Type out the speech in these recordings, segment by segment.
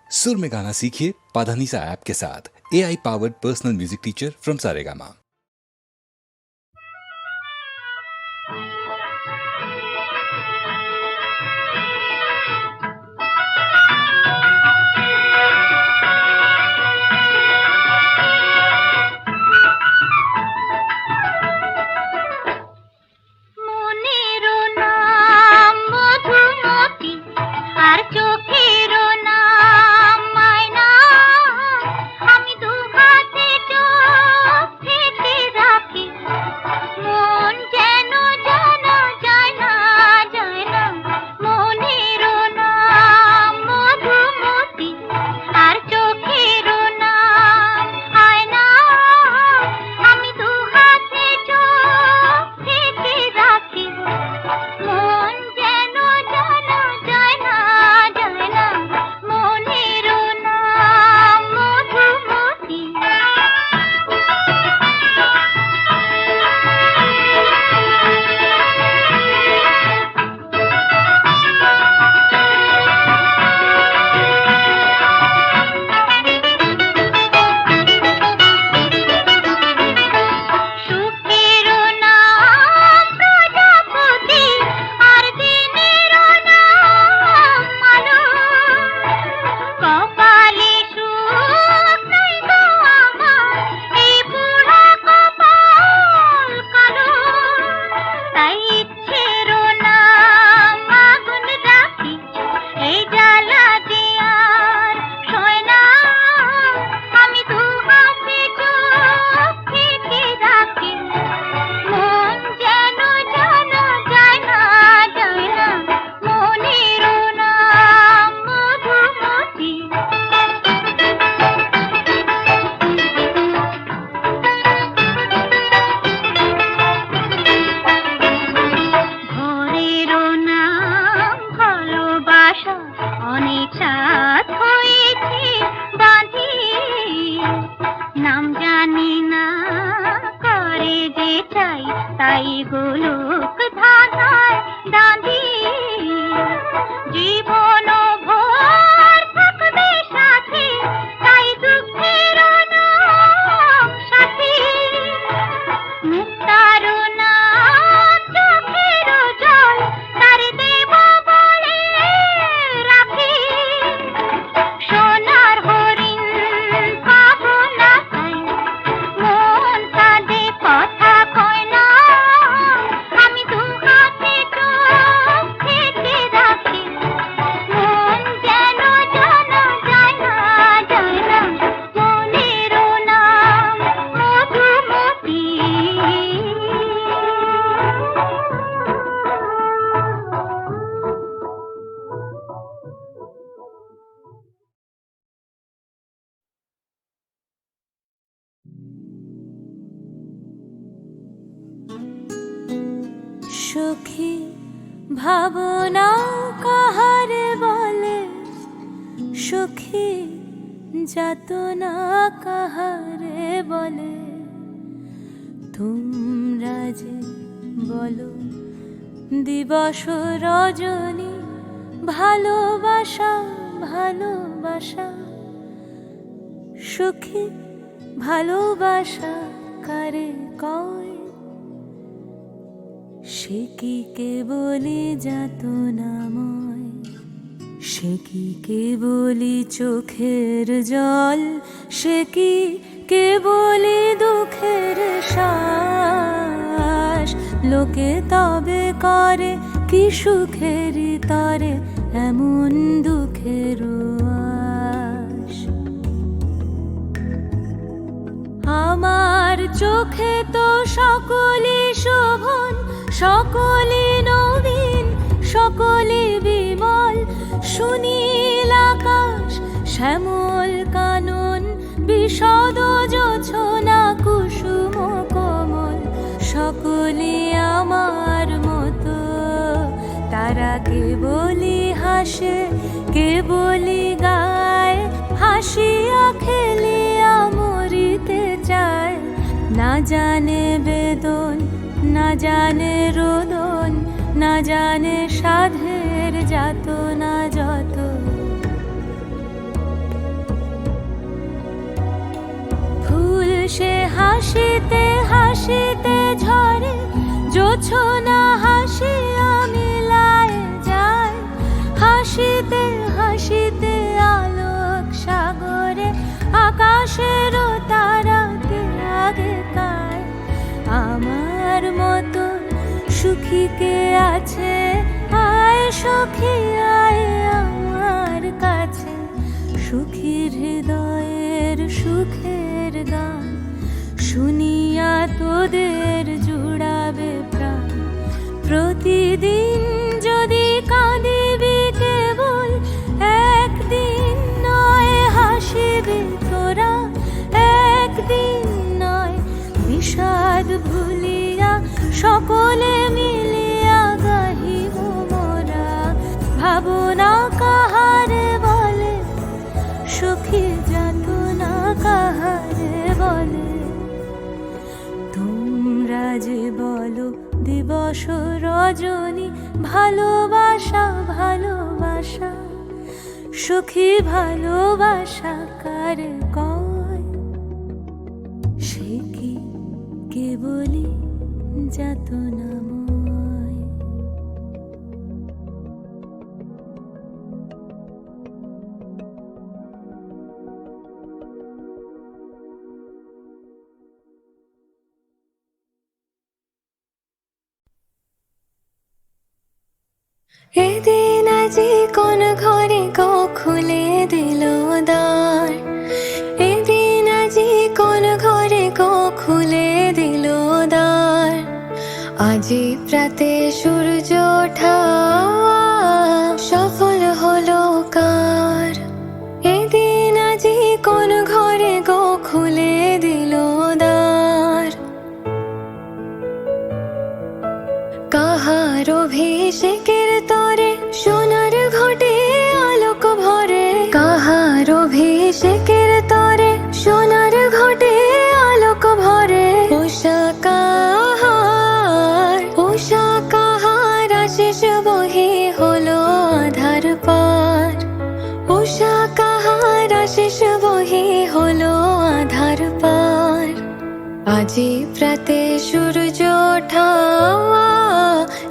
सुर में गाना सीखिए पाधानीसा ऐप के साथ। AI powered personal music teacher from Saregama. সুখী ভাবনা কাহারে বলে, সুখী যাতনা কাহারে বলে। তোমরা যে বলো দিবস রজনী, ভালোবাসা ভালোবাসা। সুখী ভালোবাসা কারে কয়, সে কি কেবলি যাতনাময়, সে কি কেবলি চোখের জল, সে কি কেবলি দুঃখের শ্বাস। লোকে তবে করে কি সুখের তরে এমন দুঃখের আশ। আমার চোখে তো সকলই শোভন, সকলই নবীন, সকলই বিমল। সুনীল আকাশ, শ্যামল কানন, বিশদ জোছনা, কুসুম কোমল। সকলই আমার মতো, তারা কেবলই হাসে, কেবলই গায়। হাসিয়া খেলিয়া মরিতে চায়, না জানে বেদন, না জানে রোদন, না জানে সাধের যাতনা যত। সে হাসিতে হাসিতে ঝরে, জোছনা হাসিয়া মিলায় যায়। হাসিতে হাসিতে আলোক সাগরে, আকাশের তারাকে আগে কায়। আমার মতো সুখী কে আছে, আয় সখী আয় আমার কাছে। সুখীর হৃদয়ের সুখের গান শুনিয়া তোদের জুড়াবে প্রাণ। প্রতিদিন যদি কাঁদিবি কেবল, একদিন নয় হাসিবি তোরা। একদিন নয় বিষাদ ভুলিয়া, সকলে মিলিয়া গাহিব মোরা। ভাবনা কাহারে বলে, সুখী যাতনা কাহারে বলে। তোমরা যে বলো দিবস রজনী, ভালোবাসা ভালোবাসা। সুখী ভালোবাসা কারে কয়, সে কি কেবলই যাতনাময়। এদিন আজি কোন ঘরে গো খুলে দিল দ্বার। এদিন আজি কোন ঘরে গো খুলে দিল দ্বার। আজি প্রাতে সূর্য ওঠা সফল হলো কার। এদিন আজি কোন ঘরে গো খুলে দিল দ্বার। কাহার অভিষেকের তরে সোনার ঘটে আলোক ভরে। কাহার অভিষেকের তরে সোনার ঘটে আলোক ভরে। উষা কাহার, উষা কাহার আশিস বহি হলো আধার পার। উষা কাহার আশিস বহি হলো আধার পার। আজি প্রাতে সূর্য ওঠা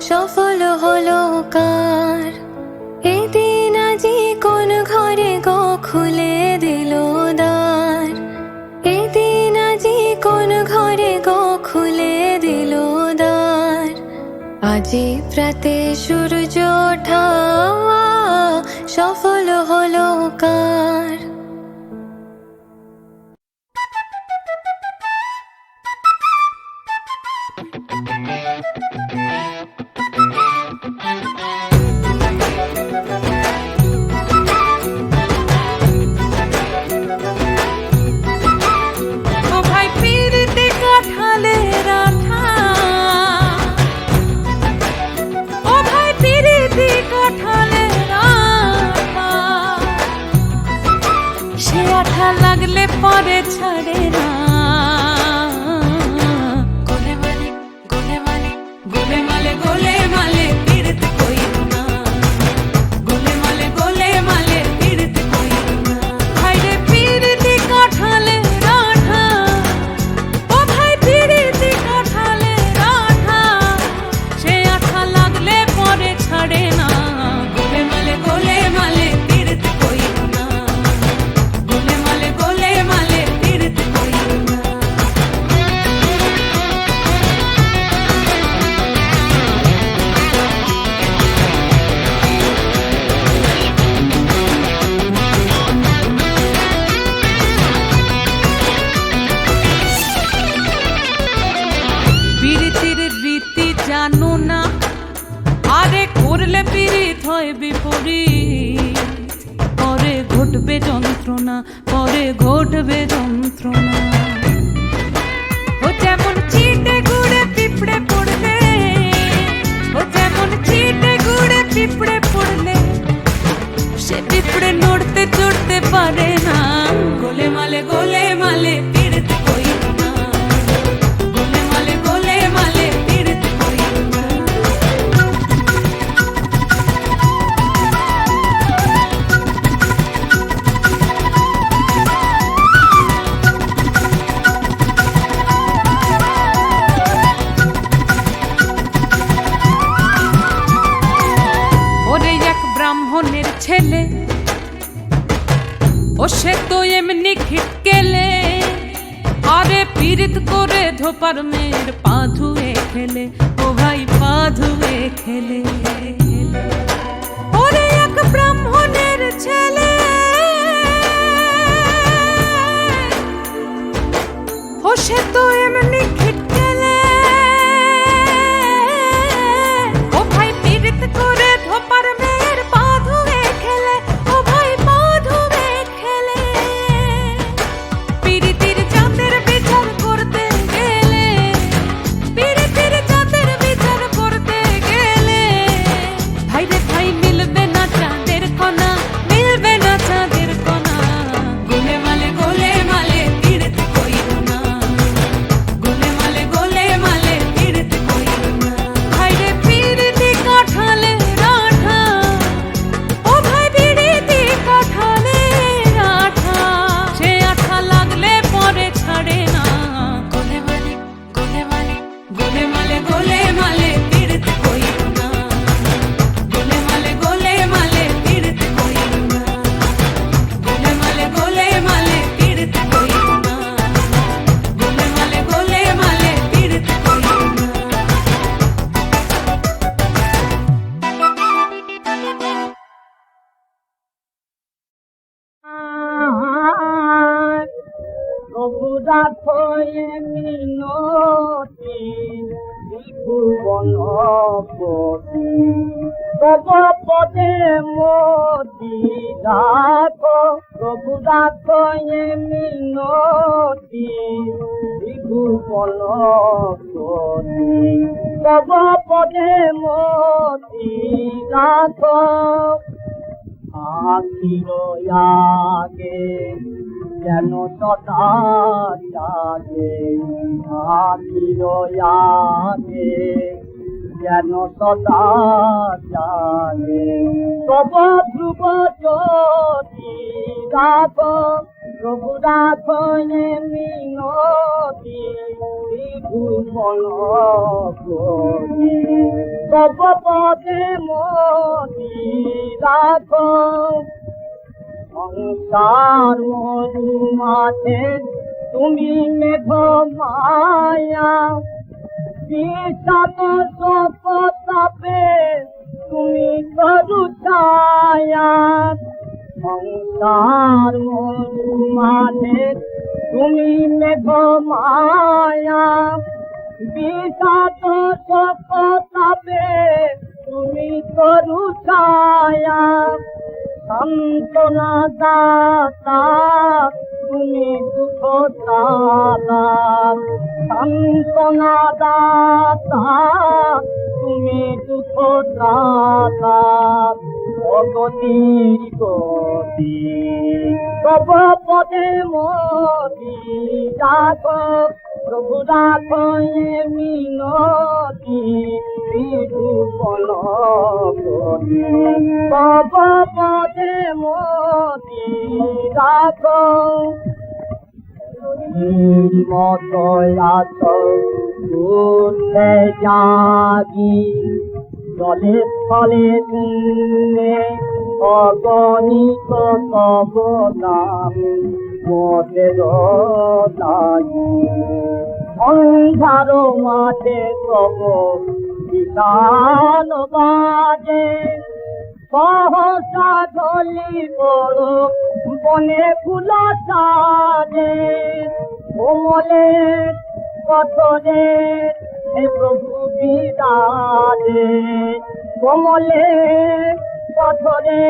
সফল হলো কার। এদিন আজি কোন ঘরে গো খুলে দিল দ্বার। এদিন আজি কোন ঘরে গো খুলে দিল দ্বার। আজি প্রাতে সূর্য ওঠা সফল হলো কার। লাগলে পরে ছাড়ে না। গোলে মালে গোলে মালে গোলে মালে গোলে মালে পীড়িত কইর না। গোলে মালে গোলে মালে পীড়িত কইর না। ভাইরে পীড়িতি কাঠালে রাঠা, ও ভাই পীড়িতি কাঠালে রাঠা। সে আঠা লাগলে পরে ছাড়ে না। গোলে মালে গোলে মালে পীড়িত কইর না। গোলে মালে গোলে মালে পীড়িত কইর না। পীড়িতির রীতি জানো না, আরে করলে পীড়িত হয় বিপরীত। পরে ঘটবে যন্ত্রণা, পরে ঘটবে যন্ত্রণা। ও যেমন চিটে গুড়ে পিঁপড়ে পড়লে, ও যেমন চিটে গুড়ে পিঁপড়ে পড়লে, সে পিঁপড়ে নড়তে চড়তে পারে না। গোলে মালে গোলে মালে পীড়িত কইর না। গোলে মালে গোলে মালে পীড়িত কইর না। ও সে তো এমনি খিটকেলে, আরে পীড়িত করে ধোপার মেয়ের পা ধুয়ে খেলে, ও ভাই পা ধুয়ে খেলে। ওরে এক ব্রাহ্মণের ছেলে, ও সে তো এমনি খিটকেলে, ও ভাই পীড়িত করে ধোপার মেয়ের পা ধুয়ে খেলে, ও ভাই পা ধুয়ে খেলে। পীড়িতির জাতের বিচার করতে গেলে, পীড়িতির জাতের বিচার করতে গেলে, ভাই রে ভাই মিলবে না চাঁদের কণা, মিলবে না চাঁদের কণা। গোলে মালে পীড়িত কইরো না, গোলে মালে পীড়িত কইরো না। ভাই রে পীড়িতি কাঠালে রাঠা, ও ভাই পীড়িতি কাঠালে রাঠা, সে আঠা লাগলে পরে ছাড়ে না। গোলে মালে পীড়িত কইরো না, গোলে মালে পীড়িত কইরো না, গোলে মালে পীড়িত কইরো না, গোলে মালে পীড়িত কইরো না। প্রভু রাখো মিনতি ত্রিভুবনপতি, তব পদে মতি রাখো। প্রভু রাখো মিনতি ত্রিভুবনপতি, তব পদে মতি রাখো। আখির আগে যেন সদা জাগে, আখির আগে যেন সদা জাগে। তব ধ্রুব জ্যোতি রাখো, প্রভু রাখো মিনতি ত্রিভুবনপতি, তব পদে মতি রাখো। সংসার মধুমাতে তুমি মেঘ মায়া, বিষাদ সপতাপে তুমি করু ছায়া। সংসার মধুমাতে তুমি মেঘ মায়া, বিষাদ সপতাপে তুমি করু ছায়া। সান্ত্বনা দাতা তুমি দুঃখ দাতা, সান্ত্বনা দাতা তুমি দুঃখ দাতা। অগতির গতি তব পদে মতি রাখো, প্রভু রাখো মিনতি ত্রিভুবনপতি, তব পদে মতি রাখো। মত আস উঠে জাগি, জলে ফলে দিনে অগণিত তব নাম মোদের লাগি। অন্ধার মাঠে তব বিধান বাজে, সহসা ঢলি বড় বনে ফুল সাজে। কোমলে কঠোরে হে প্রভু বিরাজে, কোমলে কঠোরে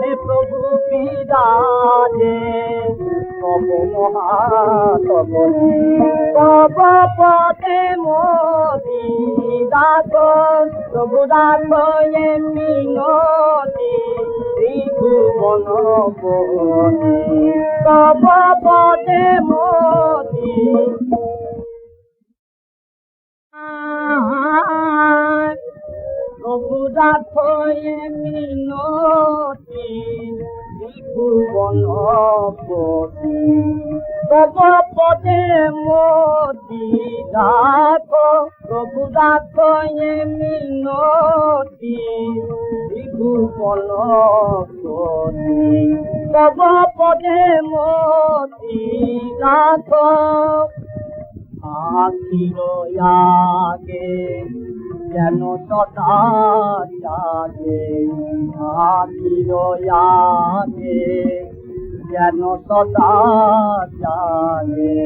হে প্রভু বিরাজে। তব মহাতপতি তব পদে মতি রাখো, প্রভু রাখো মিনতি ত্রিভুবনপতি, তব পদে মতি। প্রভু রাখো মিনতি ত্রিভুবনপতি, তব পদে মতি রাখো, প্রভু রাখো মিনতি ত্রিভুবনপতি, তব পদে মতি রাখো আখির আগে যেন সদা জাগে আখির আগে যেন সদা জাগে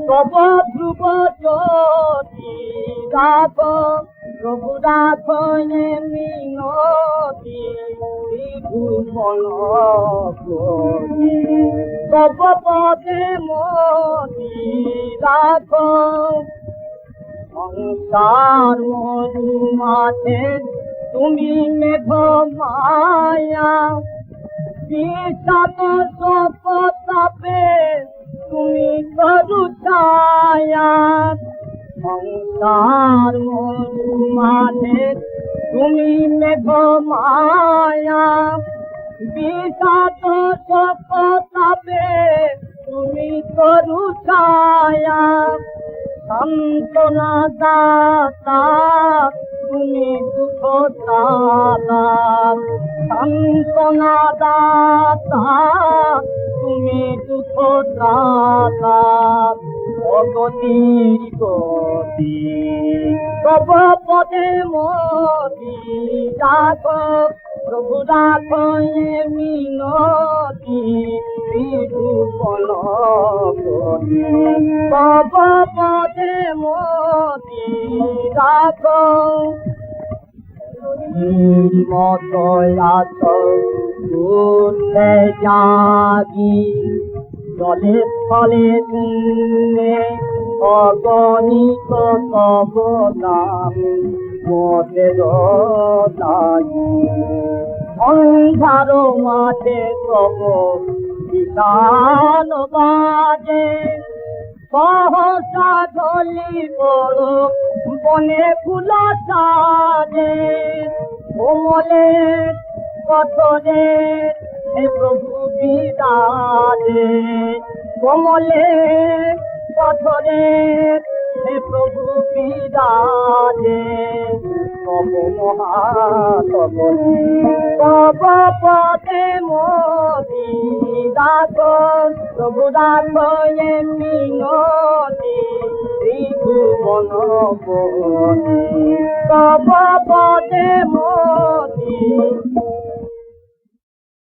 তব ধ্রুব জ্যোতি রাখো প্রভু রাখো মিনতি বিভুবন তব পদে মতি রাখো সংসার মধুমাতে তুমি মেঘ মায়া বিষাদ সপতাপে তুমি করু ছায়া সংসার মধুমাতে তুমি মেঘ মায়া বিষাদ সপতাপে তুমি করু ছায়া সান্তনা দাতা তুমি দুঃখ দাতা সান্তনা দাতা তুমি দুঃখ দাতা অগতির গতি তব পদে মতি রাখো প্রভু রাখো মিনতি বিভুবন তব পদে মতি রাখো মতয়াত উঠে জাগি জলে ফলে শুনে অগণিত তব নাম মতের দাগি অন্ধার মাঠে তব বিশাল বাজে সহসা ঢলি বড় বনে ফুল সাজে কোমলে কঠোরে হে প্রভু বিরাজে কোমলে কঠোরে হে প্রভু বিরাজে তব মহাতপতি তব পদে মতি রাখো প্রভু রাখো মিনতি ত্রিভুবন তব পদে